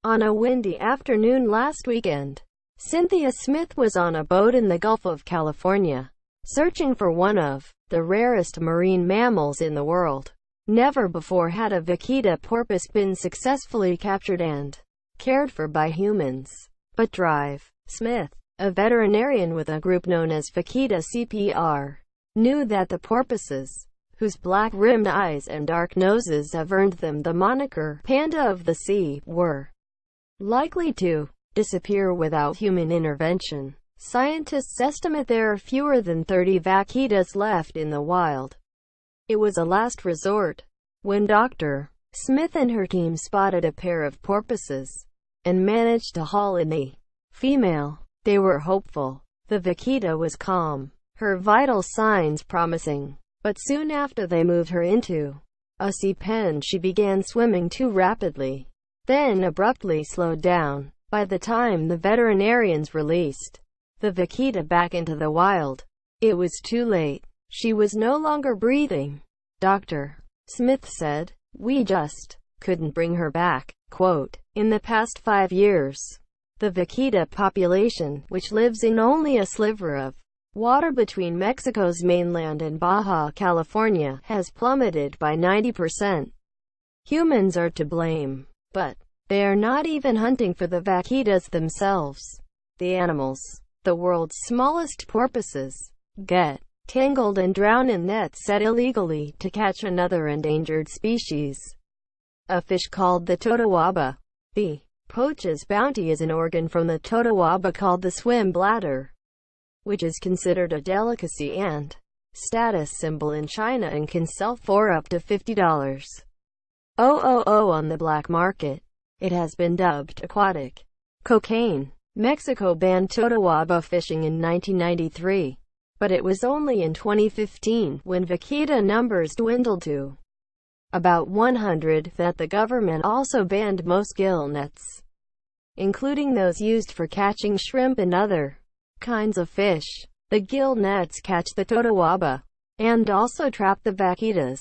On a windy afternoon last weekend, Cynthia Smith was on a boat in the Gulf of California, searching for one of the rarest marine mammals in the world. Never before had a vaquita porpoise been successfully captured and cared for by humans. But Drive Smith, a veterinarian with a group known as Vaquita CPR, knew that the porpoises, whose black-rimmed eyes and dark noses have earned them the moniker "Panda of the Sea," were likely to disappear without human intervention. Scientists estimate there are fewer than 30 vaquitas left in the wild. It was a last resort when Dr. Smith and her team spotted a pair of porpoises and managed to haul in the female. They were hopeful. The vaquita was calm, her vital signs promising, but soon after they moved her into a sea pen, she began swimming too rapidly, then abruptly slowed down. By the time the veterinarians released the vaquita back into the wild, it was too late. She was no longer breathing. Dr. Smith said, "We just couldn't bring her back." Quote, "In the past 5 years, the vaquita population, which lives in only a sliver of water between Mexico's mainland and Baja California, has plummeted by 90%. Humans are to blame, but they are not even hunting for the vaquitas themselves. The animals, the world's smallest porpoises, get tangled and drown in nets set illegally to catch another endangered species, a fish called the totoaba. The poach's bounty is an organ from the totoaba called the swim bladder, which is considered a delicacy and status symbol in China and can sell for up to $50 on the black market. It has been dubbed aquatic cocaine. Mexico banned totoaba fishing in 1993, but it was only in 2015, when vaquita numbers dwindled to about 100, that the government also banned most gill nets, including those used for catching shrimp and other kinds of fish. The gill nets catch the totoaba and also trap the vaquitas.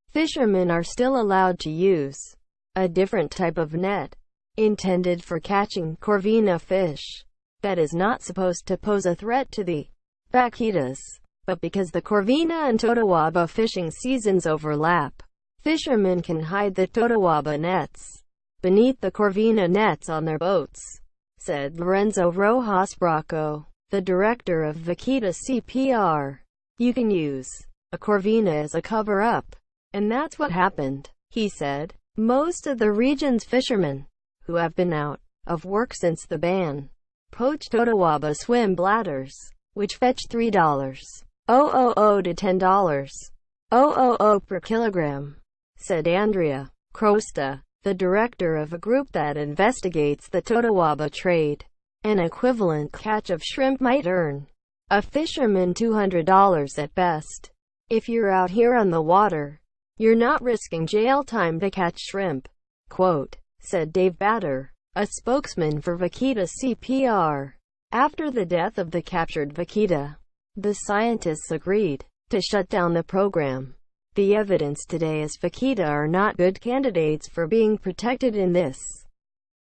Fishermen are still allowed to use a different type of net, intended for catching corvina fish, that is not supposed to pose a threat to the vaquitas. But because the corvina and totoaba fishing seasons overlap, fishermen can hide the totoaba nets beneath the corvina nets on their boats, said Lorenzo Rojas Bracco, the director of Vaquita CPR. "You can use a corvina as a cover-up, and that's what happened," he said. Most of the region's fishermen, who have been out of work since the ban, poach totoaba swim bladders, which fetch $3.00 to $10.00 per kilogram, said Andrea Crosta, the director of a group that investigates the totoaba trade. An equivalent catch of shrimp might earn a fisherman $200 at best. If you're out here on the water, you're not risking jail time to catch shrimp, quote, said Dave Batter, a spokesman for Vaquita CPR. After the death of the captured vaquita, the scientists agreed to shut down the program. The evidence today is vaquita are not good candidates for being protected in this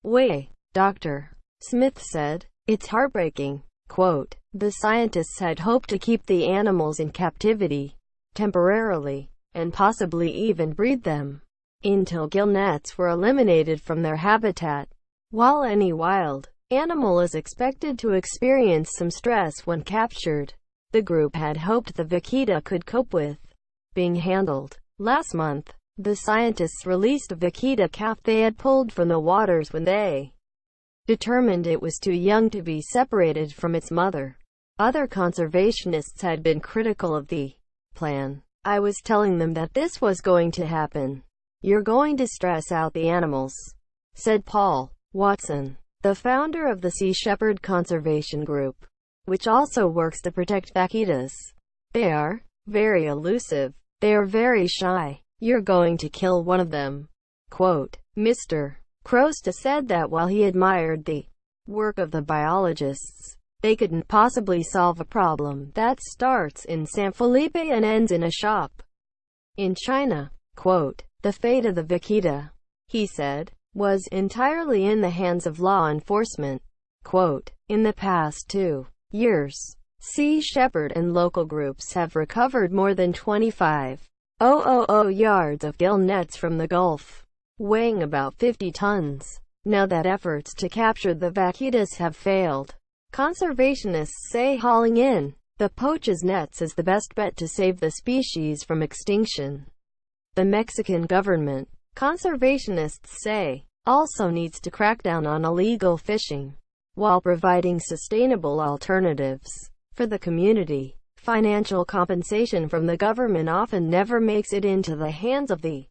way, Dr. Smith said. "It's heartbreaking." Quote, "The scientists had hoped to keep the animals in captivity temporarily, and possibly even breed them until gill nets were eliminated from their habitat. While any wild animal is expected to experience some stress when captured, the group had hoped the vaquita could cope with being handled." Last month, the scientists released a vaquita calf they had pulled from the waters when they determined it was too young to be separated from its mother. Other conservationists had been critical of the plan. "I was telling them that this was going to happen. You're going to stress out the animals," said Paul Watson, the founder of the Sea Shepherd Conservation Group, which also works to protect vaquitas. "They are very elusive. They are very shy. You're going to kill one of them." Quote, Mr. Crosta said that while he admired the work of the biologists, they couldn't possibly solve a problem that starts in San Felipe and ends in a shop in China. Quote, "The fate of the vaquita," he said, was entirely in the hands of law enforcement. Quote, in the past 2 years, Sea Shepherd and local groups have recovered more than 25,000 yards of gill nets from the Gulf, weighing about 50 tons. Now that efforts to capture the vaquitas have failed, conservationists say hauling in the poaches nets is the best bet to save the species from extinction. The Mexican government, conservationists say, also needs to crack down on illegal fishing, while providing sustainable alternatives for the community. Financial compensation from the government often never makes it into the hands of the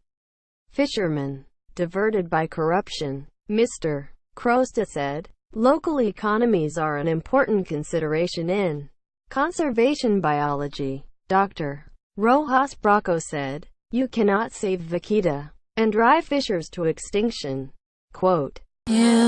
fishermen, diverted by corruption. Mr. Crosta said, local economies are an important consideration in conservation biology. Dr. Rojas Bracco said, you cannot save vaquita and drive fishers to extinction. Quote, yeah.